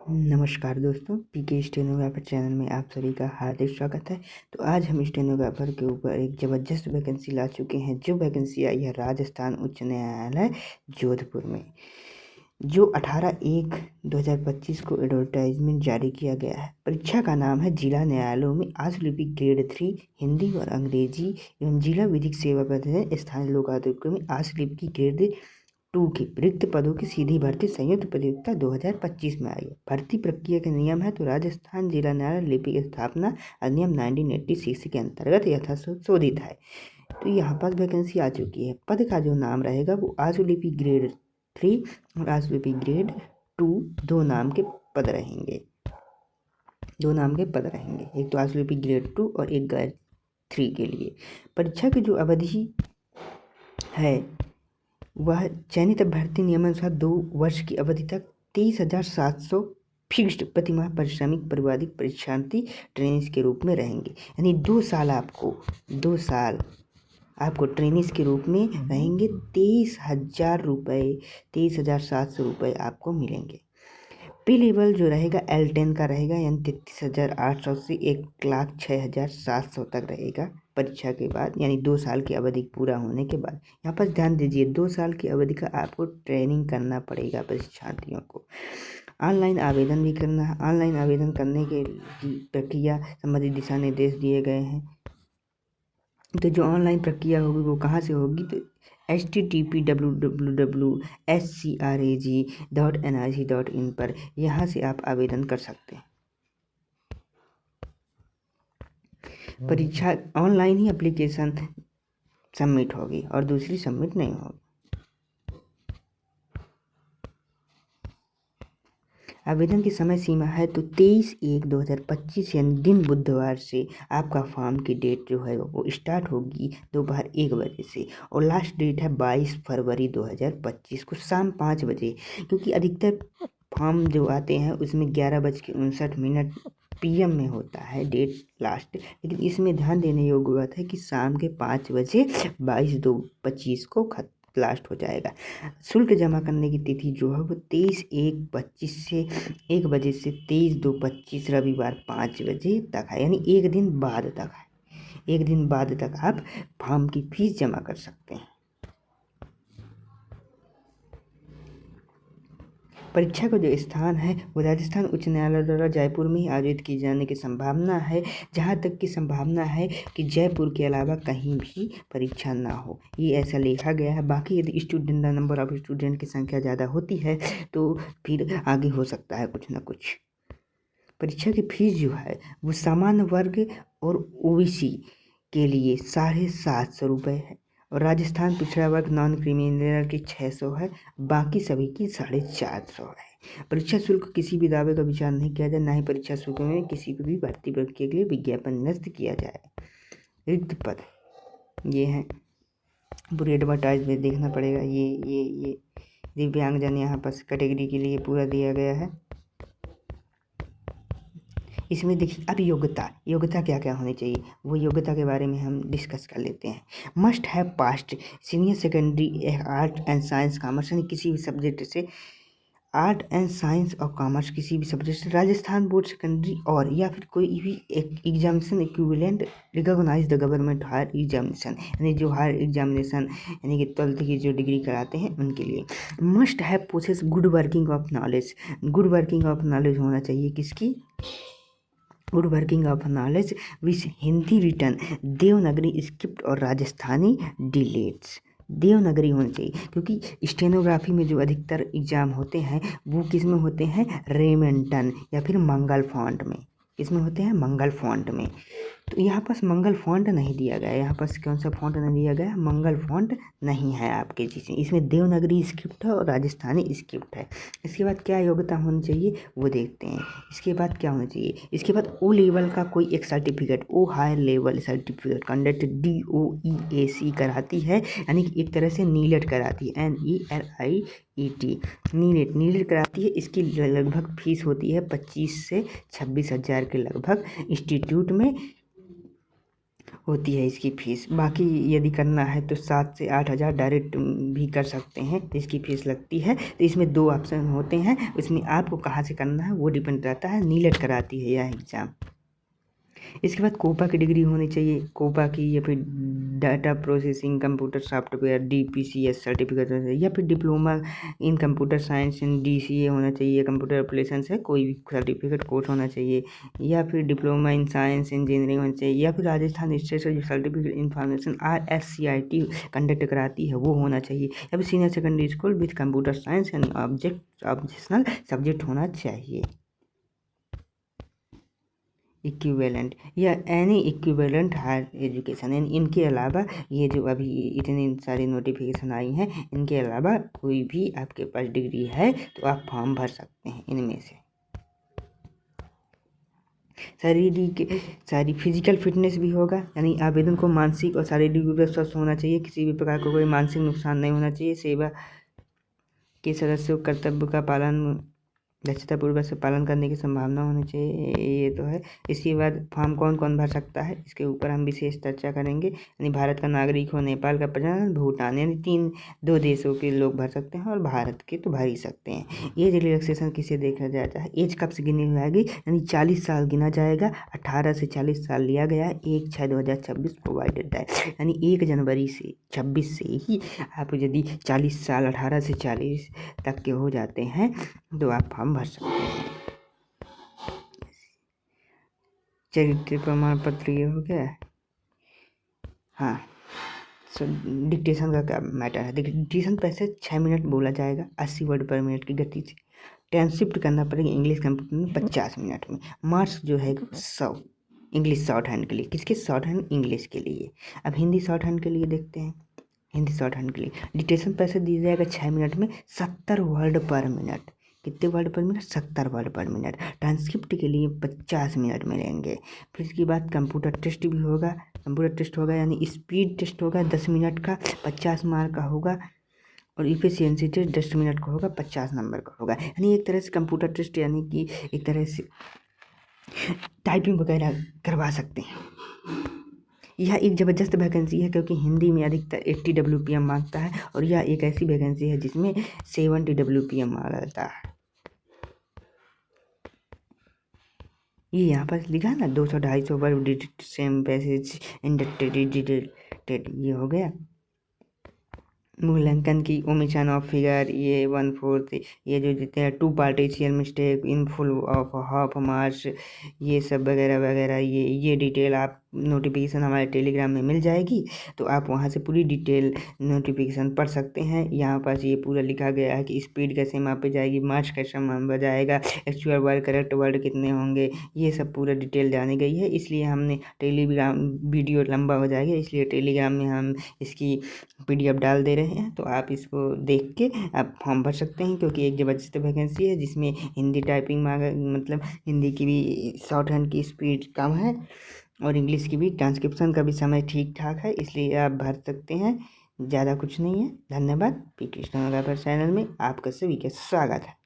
नमस्कार दोस्तों, पीके stenographer channel में आप सभी का हार्दिक स्वागत है। तो आज हम स्टेनोग्राफर के ऊपर एक ज़बरदस्त वैकेंसी ला चुके हैं। जो वैकेंसी आई है राजस्थान उच्च न्यायालय जोधपुर में, जो 18/1/2025 को एडवर्टाइजमेंट जारी किया गया है। परीक्षा का नाम है जिला न्यायालयों में आशुलिपिक ग्रेड 3 हिंदी और अंग्रेजी एवं जिला विधिक सेवा प्रतिनिधि स्थानीय लोक आयुक्तों में आशुलिपिक ग्रेड 2 की रिक्त पदों की सीधी भर्ती संयुक्त प्रतियोगिता 2025 में आई है। भर्ती प्रक्रिया के नियम है तो राजस्थान जिला न्यायालय लिपिक स्थापना अधिनियम 1986 के अंतर्गत यथाशोधित है। तो यहाँ पर वैकेंसी आ चुकी है। पद का जो नाम रहेगा वो आशुलिपि ग्रेड 3 और आशुलिपि ग्रेड 2 दो नाम के पद रहेंगे। एक तो आशुलिपि ग्रेड 2 और एक ग्रेड 3 के लिए। परीक्षा की जो अवधि है वह चयनित अभ्यर्थी नियमानुसार 2 वर्ष की अवधि तक 23,700 फिक्स्ड प्रतिमाह पारिश्रमिक परिवादिक परीक्षार्थी ट्रेनिंग्स के रूप में रहेंगे। यानी 2 साल आपको ट्रेनिंग्स के रूप में रहेंगे। 23,700 रुपये आपको मिलेंगे। पे लेवल जो रहेगा L10 का रहेगा, यानी 33,800 से 1,06,700 तक रहेगा परीक्षा के बाद, यानी 2 साल की अवधि पूरा होने के बाद। यहाँ पर ध्यान दीजिए, 2 साल की अवधि का आपको ट्रेनिंग करना पड़ेगा परीक्षार्थियों को। ऑनलाइन आवेदन भी करना है। ऑनलाइन आवेदन करने के प्रक्रिया संबंधी दिशा निर्देश दिए गए हैं। तो जो ऑनलाइन प्रक्रिया होगी वो कहाँ से होगी, तो http://scrag.nic.in पर यहाँ से आप आवेदन कर सकते हैं। परीक्षा ऑनलाइन ही एप्लीकेशन सबमिट होगी और दूसरी सबमिट नहीं होगी। आवेदन की समय सीमा है तो 23/1/2025 यानी दिन बुधवार से आपका फॉर्म की डेट जो है वो स्टार्ट होगी दोपहर 1 बजे से, और लास्ट डेट है 22 फरवरी 2025 को शाम 5 बजे। क्योंकि अधिकतर फॉर्म जो आते हैं उसमें 11:59 PM में होता है डेट लास्ट, लेकिन इसमें ध्यान देने योग्य बात है कि शाम के 5 बजे 22/2/25 को लास्ट हो जाएगा। शुल्क जमा करने की तिथि जो है वो 23/1/25 से 1 बजे से 23/2/25 रविवार 5 बजे तक है, यानी एक दिन बाद तक आप फॉर्म की फीस जमा कर सकते हैं। परीक्षा का जो स्थान है वो राजस्थान उच्च न्यायालय द्वारा जयपुर में ही आयोजित की जाने की संभावना है। जहाँ तक की संभावना है कि जयपुर के अलावा कहीं भी परीक्षा ना हो, ये ऐसा लिखा गया है। बाकी यदि नंबर ऑफ स्टूडेंट की संख्या ज़्यादा होती है तो फिर आगे हो सकता है कुछ ना कुछ। परीक्षा की फीस जो है वो सामान्य वर्ग और OBC के लिए 750 रुपये है, और राजस्थान पिछड़ा वर्ग नॉन क्रिमिनल की 600 है, बाकी सभी की 450 है। परीक्षा शुल्क किसी भी दावे का विचार नहीं किया जाए, ना ही परीक्षा शुल्क में किसी को भी भर्ती प्रक्रिया के लिए विज्ञापन नष्ट किया जाए। रिक्त पद ये हैं, पूरी एडवर्टाइज में देखना पड़ेगा। ये दिव्यांगजन यहाँ पर कैटेगरी के लिए पूरा दिया गया है। इसमें देखिए, अब योग्यता क्या क्या होनी चाहिए, वो योग्यता के बारे में हम डिस्कस कर लेते हैं। Must have past senior secondary art and science commerce, यानी किसी भी सब्जेक्ट से आर्ट एंड साइंस और कॉमर्स किसी भी सब्जेक्ट से राजस्थान बोर्ड सेकेंडरी और या फिर कोई भी examination equivalent recognise the government higher examination, यानी जो हायर एग्जामिनेशन यानी कि 12th की जो डिग्री कराते हैं उनके लिए। Must have possess good working of knowledge होना चाहिए। किसकी? Good working of knowledge which Hindi written Devanagari script और राजस्थानी डिलेट्स। देवनागरी होनी चाहिए, क्योंकि स्टेनोग्राफी में जो अधिकतर एग्जाम होते हैं वो किस में होते हैं, रेमेंटन या फिर मंगल फॉन्ट में। किसमें होते हैं? मंगल फॉन्ट में। तो यहाँ पास मंगल फॉन्ट नहीं दिया गया है। यहाँ पास कौन सा फॉन्ट नहीं दिया गया है? मंगल फॉन्ट नहीं है आपके जिसमें। इसमें देवनागरी स्क्रिप्ट है और राजस्थानी स्क्रिप्ट है। इसके बाद क्या योग्यता होनी चाहिए वो देखते हैं। इसके बाद क्या होना चाहिए? इसके बाद O लेवल का कोई एक certificate, O higher level certificate conduct DOEAC कराती है, यानी कि एक तरह से नीलेट कराती है, NELIET नीलेट कराती है। इसकी लगभग फीस होती है 25 से 26 हज़ार के लगभग इंस्टीट्यूट में, होती है इसकी फ़ीस। बाकी यदि करना है तो 7 से 8 हज़ार डायरेक्ट भी कर सकते हैं, इसकी फ़ीस लगती है। तो इसमें 2 ऑप्शन होते हैं, उसमें आपको कहाँ से करना है वो डिपेंड रहता है। नीलेट कराती है यह एग्ज़ाम। इसके बाद कोपा की डिग्री होनी चाहिए, कोपा की, या फिर data processing computer software DPCS certificate होना चाहिए, या फिर diploma in computer science in DCA होना चाहिए, कंप्यूटर एप्लीकेशंस है कोई भी सर्टिफिकेट कोर्स होना चाहिए, या फिर डिप्लोमा इन साइंस इंजीनियरिंग होना चाहिए, या फिर राजस्थान स्टेट से जो सर्टिफिकेट इंफॉर्मेशन RSCIT कंडक्ट कराती है वो होना चाहिए, या फिर senior secondary school with computer science and objectional subject होना चाहिए। इक्विवेलेंट या एनी इक्विवेलेंट हायर एजुकेशन, यानी इनके अलावा ये जो अभी इतनी सारी नोटिफिकेशन आई हैं, इनके अलावा कोई भी आपके पास डिग्री है तो आप फॉर्म भर सकते हैं इनमें से। शारीरिक सारी फिजिकल फिटनेस भी होगा, यानी आवेदन को मानसिक और शारीरिक रूप से स्वस्थ होना चाहिए, किसी भी प्रकार का कोई मानसिक नुकसान नहीं होना चाहिए, सेवा के सदस्यों कर्तव्य का पालन दक्षतापूर्वक से पालन करने की संभावना होनी चाहिए, ये तो है। इसके बाद फॉर्म कौन कौन भर सकता है इसके ऊपर हम विशेष चर्चा करेंगे। यानी भारत का नागरिक हो, नेपाल का प्रजा, भूटान, यानी 2 देशों के लोग भर सकते हैं, और भारत के तो भर ही सकते हैं। एज रिलैक्सेशन किसे देखा जाता है, एज कब से गिनी जाएगी, यानी 40 साल गिना जाएगा, 18 से 40 साल लिया गया है, 1/6/2026 प्रोवाइडेड है, यानी 1 जनवरी से 26 से ही आप यदि 40 साल 18 से 40 तक के हो जाते हैं तो आप फॉर्म भर सकते हैं। चरित्र प्रमाण पत्र ये हो गया। हाँ, डिक्टेशन का क्या मैटर है, डिक्टेशन पैसे 6 मिनट बोला जाएगा, 80 वर्ड पर मिनट की गति से। ट्रांसक्रिप्ट करना पड़ेगा इंग्लिश कंप्यूटर में 50 मिनट में। मार्क्स जो है 100 इंग्लिश शॉर्ट हैंड के लिए। किसके शॉर्ट हैंड, इंग्लिश के लिए। अब हिंदी शॉर्ट हैंड के लिए देखते हैं। हिंदी शॉर्ट हैंड के लिए डिक्टेशन पैसे दिया जाएगा 6 मिनट में 70 वर्ड पर मिनट। कितने वर्ड पर मिनट, 70 वर्ड पर मिनट। ट्रांसक्रिप्ट के लिए 50 मिनट मिलेंगे। फिर इसके बाद कंप्यूटर टेस्ट भी होगा। कंप्यूटर टेस्ट होगा यानी स्पीड टेस्ट होगा 10 मिनट का, 50 मार्क का होगा, और इफिशियंसी टेस्ट 10 मिनट का होगा, 50 नंबर का होगा। यानी एक तरह से कंप्यूटर टेस्ट यानी कि एक तरह से टाइपिंग वगैरह करवा सकते हैं। यह एक ज़बरदस्त वैकेंसी है क्योंकि हिंदी में अधिकतर 80 WPM मांगता है, और यह एक ऐसी वैकेंसी है जिसमें 70 WPM मांगता है। ये यहाँ पर लिखा है ना 200-250 वर्ड सेम पैसेज इंडेटेड, ये हो गया। मूल्यांकन की ओमिशन ऑफ फिगर, ये 1/4, ये जो देते हैं 2 partial mistake in full of half marks, ये सब वगैरह वगैरह, ये डिटेल आप नोटिफिकेशन हमारे टेलीग्राम में मिल जाएगी, तो आप वहाँ से पूरी डिटेल नोटिफिकेशन पढ़ सकते हैं। यहाँ पास ये पूरा लिखा गया है कि स्पीड कैसे मापी जाएगी, मार्क्स कैसे मापा जाएगा, एक्चुअल वर्ड करेक्ट वर्ड कितने होंगे, ये सब पूरा डिटेल जानी गई है। इसलिए हमने टेलीग्राम, वीडियो लंबा हो जाएगा इसलिए टेलीग्राम में हम इसकी PDF डाल दे रहे हैं, तो आप इसको देख के आप फॉर्म भर सकते हैं, क्योंकि एक ज़बरदस्त वैकेंसी है जिसमें हिंदी टाइपिंग मांगा, मतलब हिंदी की भी शॉर्ट हैंड की स्पीड कम है, और इंग्लिश की भी ट्रांसक्रिप्शन का भी समय ठीक ठाक है, इसलिए आप भर सकते हैं। ज़्यादा कुछ नहीं है। धन्यवाद। पी कृष्ण चैनल में आपका सभी का स्वागत है।